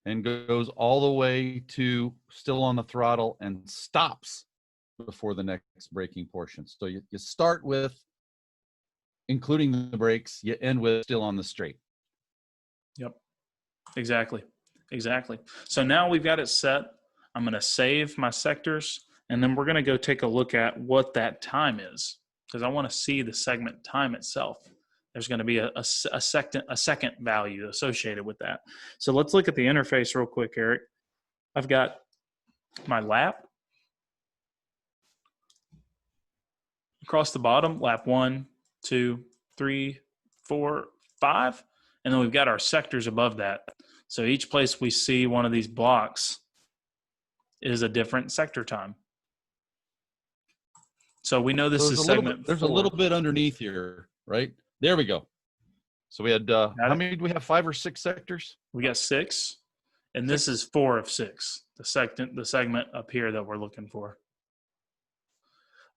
and goes all the way to still on the throttle and stops before the next braking portion. So you start with including the brakes, you end with still on the straight. Yep, exactly. So now we've got it set. I'm going to save my sectors, and then we're going to go take a look at what that time is, because I want to see the segment time itself. There's going to be a second value associated with that. So let's look at the interface real quick, Eric. I've got my lap. Across the bottom, lap 1, 2, 3, 4, 5. And then we've got our sectors above that. So each place we see one of these blocks is a different sector time. So we know this is segment 4. There's a little bit underneath here, right? There we go. So we had, how many do we have, 5 or 6 sectors? We got 6. And this is 4 of 6, the segment up here that we're looking for.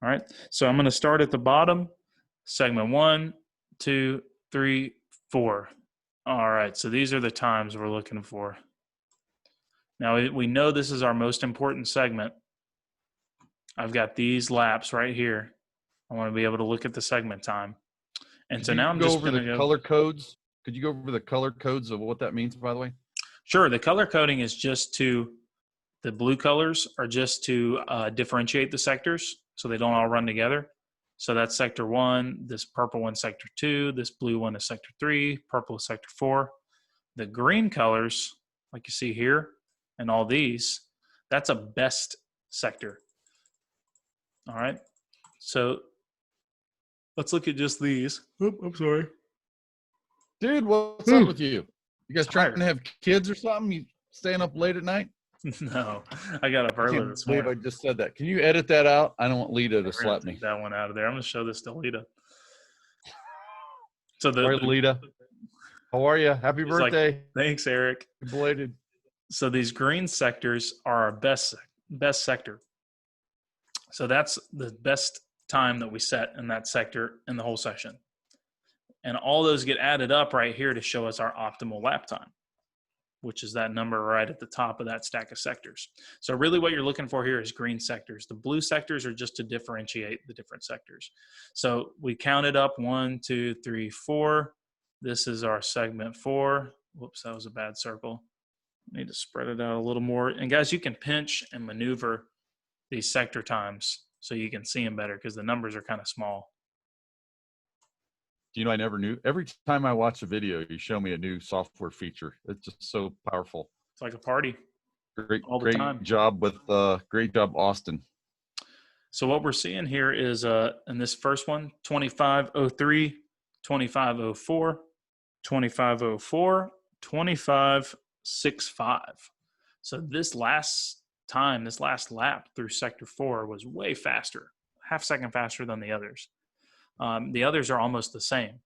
All right, so I'm going to start at the bottom, segment 1, 2, 3, 4. All right, so these are the times we're looking for. Now, we know this is our most important segment. I've got these laps right here. I want to be able to look at the segment time. And so now I'm just going to go color codes. Could you go over the color codes of what that means, by the way? Sure. The color coding is just the blue colors are just to differentiate the sectors so they don't all run together. So that's sector 1, this purple one, sector 2, this blue one is sector 3, purple is sector 4. The green colors, like you see here, and all these, that's a best sector. All right. So let's look at just these. Oop, I'm sorry. Dude, what's up with you? You guys trying to have kids or something? You staying up late at night? No, I got up early this morning. I just said that. Can you edit that out? I don't want Lita to slap me. Take that one out of there. I'm going to show this to Lita. So Lita. How are you? Happy birthday. Like, thanks, Eric. Belated. So these green sectors are our best sector. So that's the best time that we set in that sector in the whole session. And all those get added up right here to show us our optimal lap time, which is that number right at the top of that stack of sectors. So really what you're looking for here is green sectors. The blue sectors are just to differentiate the different sectors. So we counted up 1, 2, 3, 4. This is our segment 4. Whoops, that was a bad circle. Need to spread it out a little more. And guys, you can pinch and maneuver these sector times so you can see them better because the numbers are kind of small. You know, I never knew. Every time I watch a video, you show me a new software feature. It's just so powerful. It's like a party. Great job, Austin. So what we're seeing here is in this first one, 2503, 2504, 2504, 2565. So this last lap through sector 4 was way faster, half second faster than the others. The others are almost the same.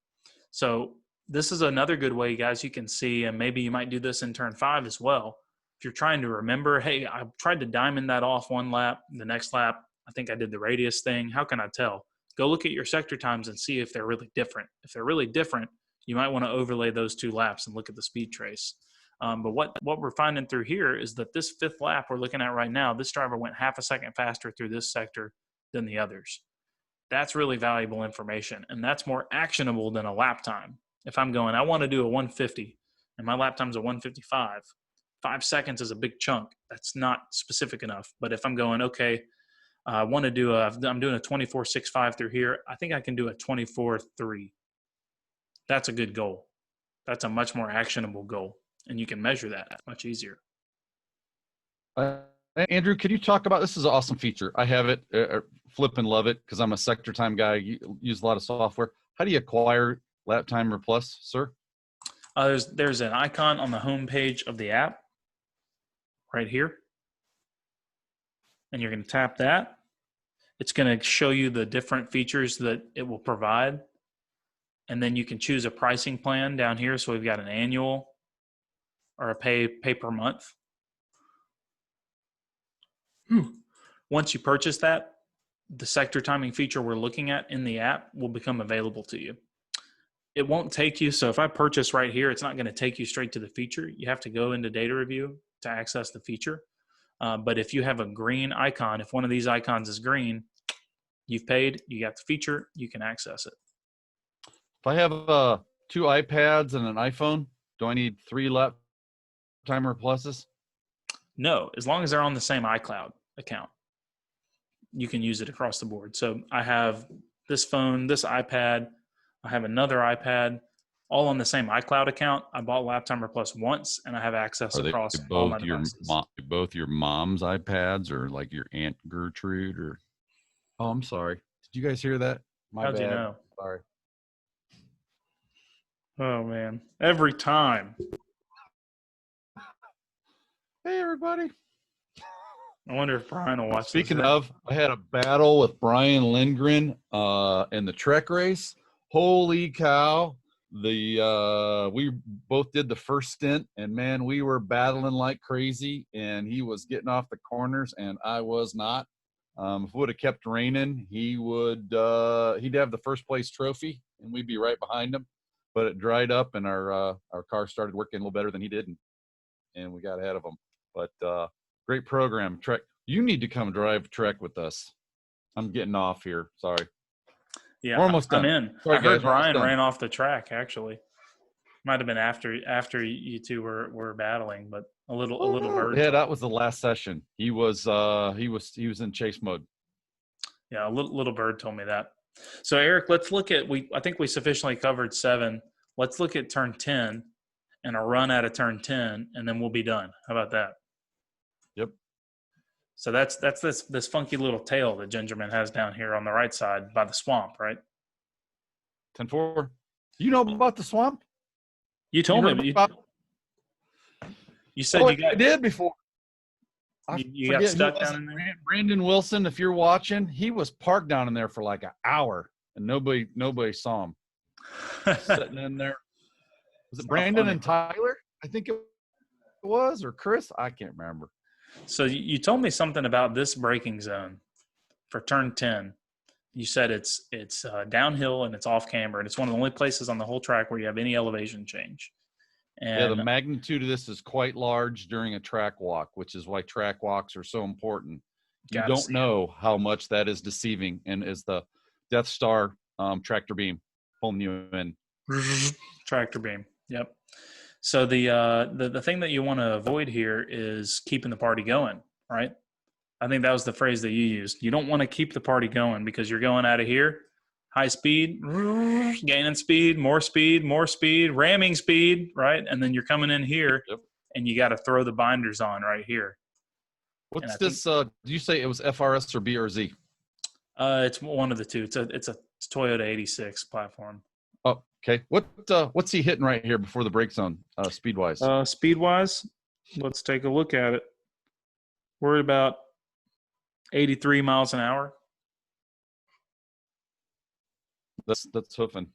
So this is another good way, guys, you can see, and maybe you might do this in turn 5 as well. If you're trying to remember, hey, I tried to diamond that off one lap, the next lap, I think I did the radius thing. How can I tell? Go look at your sector times and see if they're really different. If they're really different, you might want to overlay those 2 laps and look at the speed trace. But what we're finding through here is that this 5th lap we're looking at right now, this driver went half a second faster through this sector than the others. That's really valuable information, and that's more actionable than a lap time. If I'm going, I want to do a 150, and my lap time's a 155, 5 seconds is a big chunk. That's not specific enough. But if I'm going, okay, I want to do I'm doing a 24.65 through here, I think I can do a 24.3. That's a good goal. That's a much more actionable goal, and you can measure that much easier. Andrew, can you talk about, this is an awesome feature. I have it, flip and love it because I'm a sector time guy, use a lot of software. How do you acquire Lap Timer Plus, sir? There's an icon on the home page of the app right here. And you're going to tap that. It's going to show you the different features that it will provide. And then you can choose a pricing plan down here. So we've got an annual or a pay per month. Once you purchase that, the sector timing feature we're looking at in the app will become available to you. It won't take you. So if I purchase right here, it's not going to take you straight to the feature. You have to go into data review to access the feature. But if you have a green icon, if one of these icons is green, you've paid, you got the feature, you can access it. If I have 2 iPads and an iPhone, do I need 3 Lap Timer Pluses? No, as long as they're on the same iCloud account, you can use it across the board. So I have this phone, this iPad, I have another iPad, all on the same iCloud account. I bought Lap Timer Plus once, and I have access across all my devices. Both your mom's iPads, or like your Aunt Gertrude, or? Oh, I'm sorry. Did you guys hear that? How'd you know? Sorry. Oh man, every time. Hey, everybody. I wonder if Brian will watch. Speaking of, I had a battle with Brian Lindgren in the Trek race. Holy cow. We both did the first stint, and man, we were battling like crazy, and he was getting off the corners and I was not. If it would have kept raining, he'd have the first place trophy and we'd be right behind him, but it dried up and our car started working a little better than he did, and we got ahead of him. But great program, Trek. You need to come drive Trek with us. I'm getting off here. Sorry. Yeah, we're almost done. I'm in. Sorry, I heard guys, Brian ran off the track. Actually, might have been after you two were battling, but a little bird. Yeah, that was the last session. He was in chase mode. Yeah, a little bird told me that. So Eric, let's look at I think we sufficiently covered 7. Let's look at turn 10 and a run out of turn 10, and then we'll be done. How about that? Yep. So that's this funky little tail that Gingerman has down here on the right side by the swamp, right? 10-4. You know about the swamp? You told me. You said I did before. You got stuck down in there? Brandon Wilson, if you're watching, he was parked down in there for like an hour, and nobody saw him. Sitting in there. Was it Brandon and Tyler? I think it was, or Chris? I can't remember. So you told me something about this braking zone for turn 10. You said it's downhill and it's off camber, and it's one of the only places on the whole track where you have any elevation change. And the magnitude of this is quite large during a track walk, which is why track walks are so important. You don't know how much that is deceiving, and is the Death Star tractor beam pulling you in. Tractor beam. Yep. So the thing that you want to avoid here is keeping the party going, right? I think that was the phrase that you used. You don't want to keep the party going because you're going out of here, high speed, gaining speed, more speed, ramming speed, right? And then you're coming in here, and you got to throw the binders on right here. What's this? Did you say it was FRS or BRZ? It's one of the two. It's a Toyota 86 platform. Oh, okay. What's he hitting right here before the brake zone, speed-wise? Speed-wise, let's take a look at it. We're at about 83 miles an hour. That's hoofing.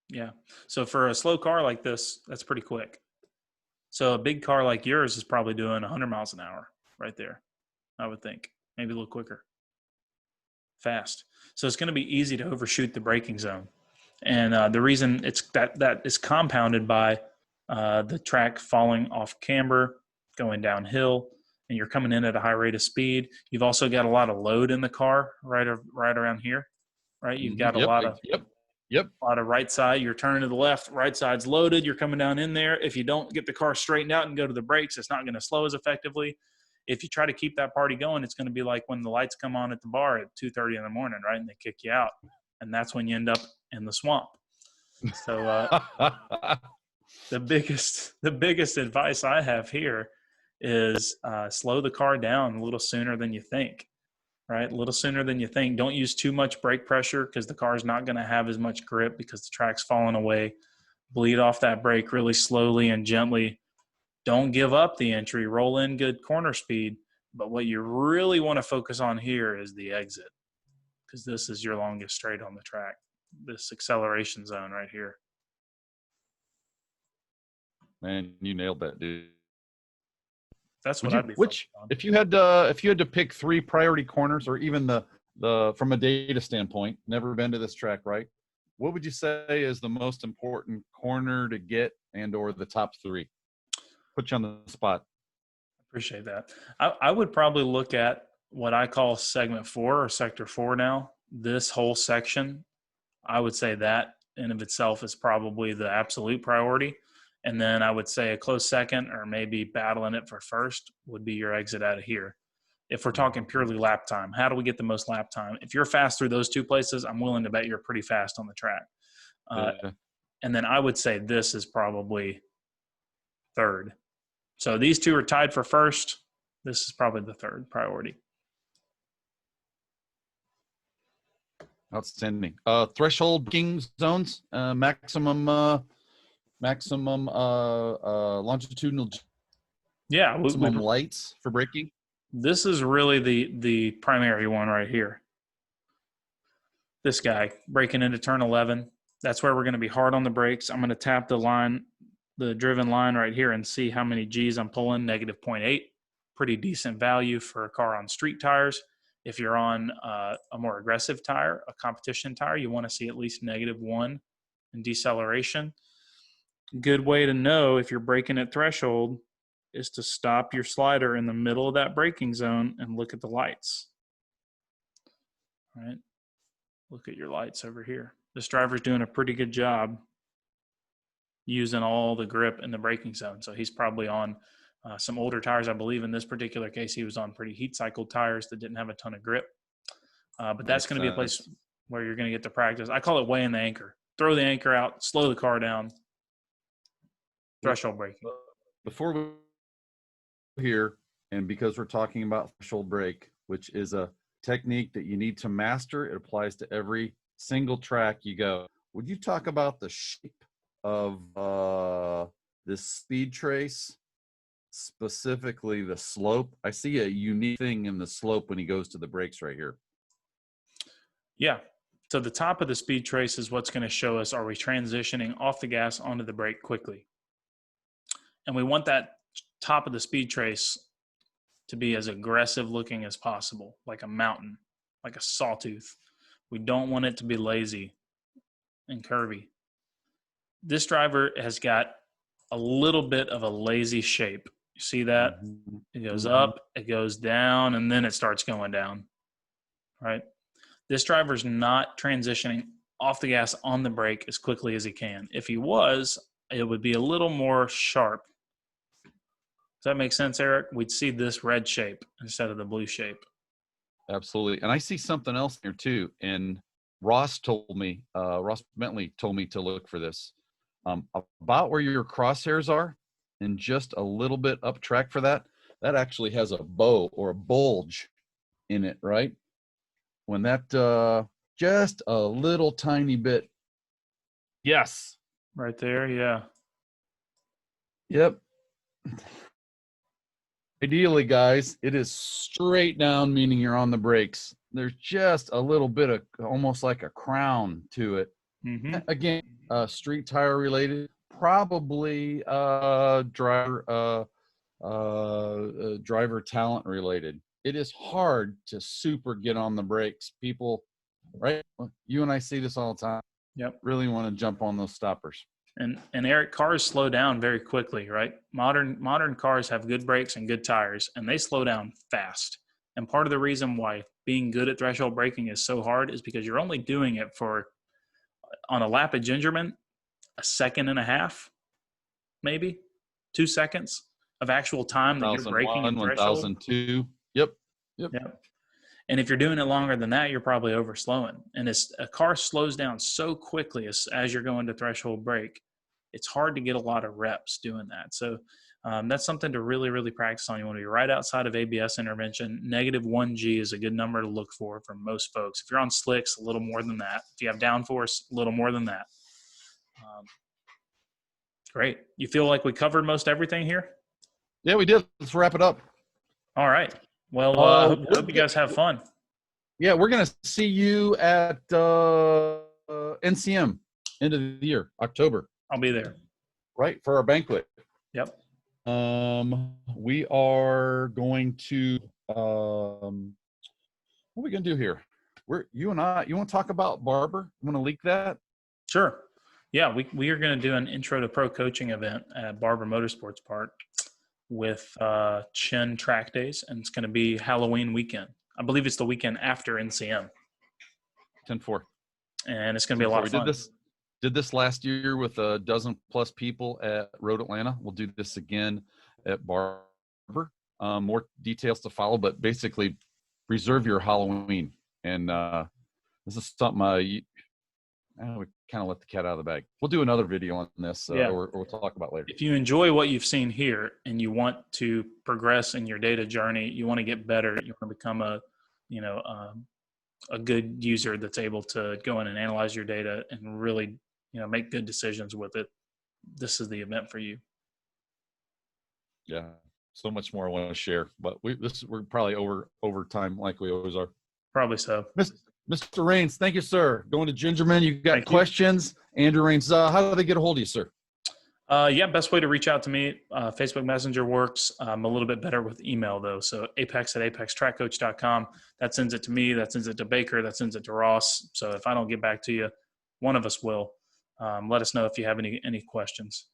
Yeah. So for a slow car like this, that's pretty quick. So a big car like yours is probably doing 100 miles an hour right there, I would think. Maybe a little quicker. Fast. So it's going to be easy to overshoot the braking zone. And the reason it's that is compounded by the track falling off camber, going downhill, and you're coming in at a high rate of speed. You've also got a lot of load in the car right around here, right? You've got a lot of right side. You're turning to the left, right side's loaded. You're coming down in there. If you don't get the car straightened out and go to the brakes, it's not going to slow as effectively. If you try to keep that party going, it's going to be like when the lights come on at the bar at 2:30 in the morning, right? And they kick you out. And that's when you end up in the swamp. So the biggest advice I have here is slow the car down a little sooner than you think. right? A little sooner than you think. Don't use too much brake pressure because the car's not going to have as much grip because the track's falling away. Bleed off that brake really slowly and gently. Don't give up the entry. Roll in good corner speed. But what you really want to focus on here is the exit, because this is your longest straight on the track, this acceleration zone right here. Man, you nailed that, dude. That's what I'd be Which, focused on. if you had to pick 3 priority corners, or even the from a data standpoint, never been to this track, right? What would you say is the most important corner to get, and or the top 3? Put you on the spot. Appreciate that. I would probably look at what I call segment 4 or sector 4 now. This whole section, I would say that in of itself is probably the absolute priority. And then I would say a close second, or maybe battling it for first, would be your exit out of here. If we're talking purely lap time, how do we get the most lap time? If you're fast through those 2 places, I'm willing to bet you're pretty fast on the track. And then I would say this is probably third. So these 2 are tied for first. This is probably the third priority. Outstanding. Threshold braking zones, maximum longitudinal, maximum lights for braking. This is really the primary one right here. This guy, braking into turn 11. That's where we're going to be hard on the brakes. I'm going to tap the line, the driven line right here, and see how many G's I'm pulling, -0.8. Pretty decent value for a car on street tires. If you're on a more aggressive tire, a competition tire, you want to see at least -1 in deceleration. Good way to know if you're braking at threshold is to stop your slider in the middle of that braking zone and look at the lights. All right? Look at your lights over here. This driver's doing a pretty good job using all the grip in the braking zone. So he's probably on some older tires. I believe in this particular case, he was on pretty heat cycled tires that didn't have a ton of grip. But that's going to be a place where you're going to get to practice. I call it weighing the anchor. Throw the anchor out, slow the car down, threshold braking. Before we here, and because we're talking about threshold brake, which is a technique that you need to master, it applies to every single track you go. Would you talk about the shape of this speed trace, specifically the slope? I see a unique thing in the slope when he goes to the brakes right here. Yeah. So the top of the speed trace is what's going to show us, are we transitioning off the gas onto the brake quickly? And we want that top of the speed trace to be as aggressive looking as possible, like a mountain, like a sawtooth. We don't want it to be lazy and curvy. This driver has got a little bit of a lazy shape. You see that? It goes up, it goes down, and then it starts going down, right? This driver's not transitioning off the gas on the brake as quickly as he can. If he was, it would be a little more sharp. Does that make sense, Eric? We'd see this red shape instead of the blue shape. Absolutely. And I see something else here too. And Ross Bentley told me to look for this. About where your crosshairs are, and just a little bit up track for that actually has a bow or a bulge in it, right? When that just a little tiny bit. Yes. Right there, yeah. Yep. Ideally, guys, it is straight down, meaning you're on the brakes. There's just a little bit of almost like a crown to it. Mm-hmm. Again, street tire related, probably driver talent related. It is hard to super get on the brakes. People, right? You and I see this all the time. Yep. Really want to jump on those stoppers. And Eric, cars slow down very quickly, right? Modern cars have good brakes and good tires, and they slow down fast. And part of the reason why being good at threshold braking is so hard is because you're only doing it for, on a lap at Gingerman, 1.5 seconds, maybe 2 seconds of actual time that you're braking in threshold. 1002. Yep. And if you're doing it longer than that, you're probably overslowing. And a car slows down so quickly as you're going to threshold brake, it's hard to get a lot of reps doing that. So That's something to really, really practice on. You want to be right outside of ABS intervention. -1G is a good number to look for most folks. If you're on slicks, a little more than that. If you have downforce, a little more than that. Great. You feel like we covered most everything here? Yeah, we did. Let's wrap it up. All right. Well, I hope you guys have fun. Yeah, we're going to see you at NCM, end of the year, October. I'll be there. Right, for our banquet. Yep. We are going to, what are we going to do here? You want to talk about Barber? You want to leak that? Sure. Yeah, we are going to do an intro to pro coaching event at Barber Motorsports Park with Chin Track Days, and it's going to be Halloween weekend. I believe it's the weekend after NCM. 10-4. And it's going to be a lot of fun. Did this last year with a dozen plus people at Road Atlanta. We'll do this again at Barber. More details to follow, but basically reserve your Halloween. And this is something we kind of let the cat out of the bag. We'll do another video on this, or we'll talk about later. If you enjoy what you've seen here and you want to progress in your data journey, you want to get better, you want to become a good user that's able to go in and analyze your data and really, make good decisions with it, this is the event for you. Yeah, so much more I want to share, but we're probably over time like we always are. Probably so. Mr. Rains, thank you, sir. Going to Gingerman, you got questions? Andrew Rains, how do they get a hold of you, sir? Best way to reach out to me, Facebook Messenger works. I'm a little bit better with email, though. So apex@apextrackcoach.com. That sends it to me. That sends it to Baker. That sends it to Ross. So if I don't get back to you, one of us will. Let us know if you have any questions.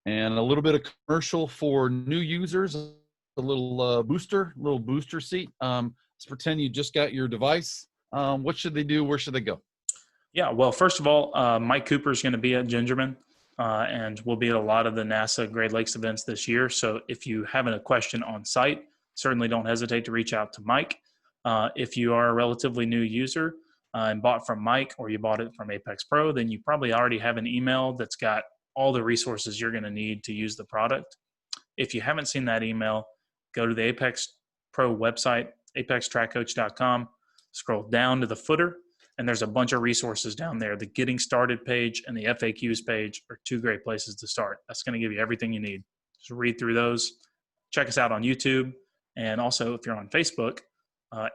And a little bit of commercial for new users, a little booster seat. Let's pretend you just got your device. What should they do? Where should they go? Yeah, well, first of all, Mike Cooper is going to be at Gingerman. And we'll be at a lot of the NASA Great Lakes events this year. So if you have a question on site, certainly don't hesitate to reach out to Mike. If you are a relatively new user and bought from Mike, or you bought it from Apex Pro, then you probably already have an email that's got all the resources you're going to need to use the product. If you haven't seen that email, go to the Apex Pro website, apextrackcoach.com, scroll down to the footer, and there's a bunch of resources down there. The Getting Started page and the FAQs page are two great places to start. That's going to give you everything you need. Just read through those. Check us out on YouTube. And also, if you're on Facebook,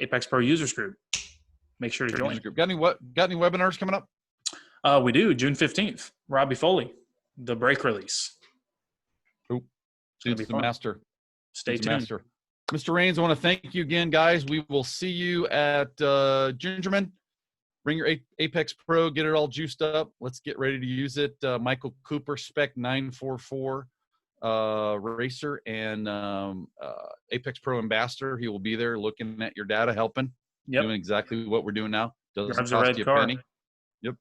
Apex Pro Users Group. Make sure to join. Got any webinars coming up? We do. June 15th. Robbie Foley, the brake release. Dude's the master. Stay tuned. Master. Mr. Rains, I want to thank you again, guys. We will see you at Gingerman. Bring your Apex Pro, get it all juiced up. Let's get ready to use it. Michael Cooper, Spec 944 racer, and Apex Pro ambassador. He will be there looking at your data, helping, doing exactly what we're doing now. Doesn't cost you a penny. Yep.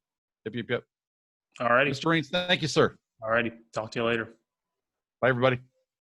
All righty. Mr. Rains, thank you, sir. All righty. Talk to you later. Bye, everybody.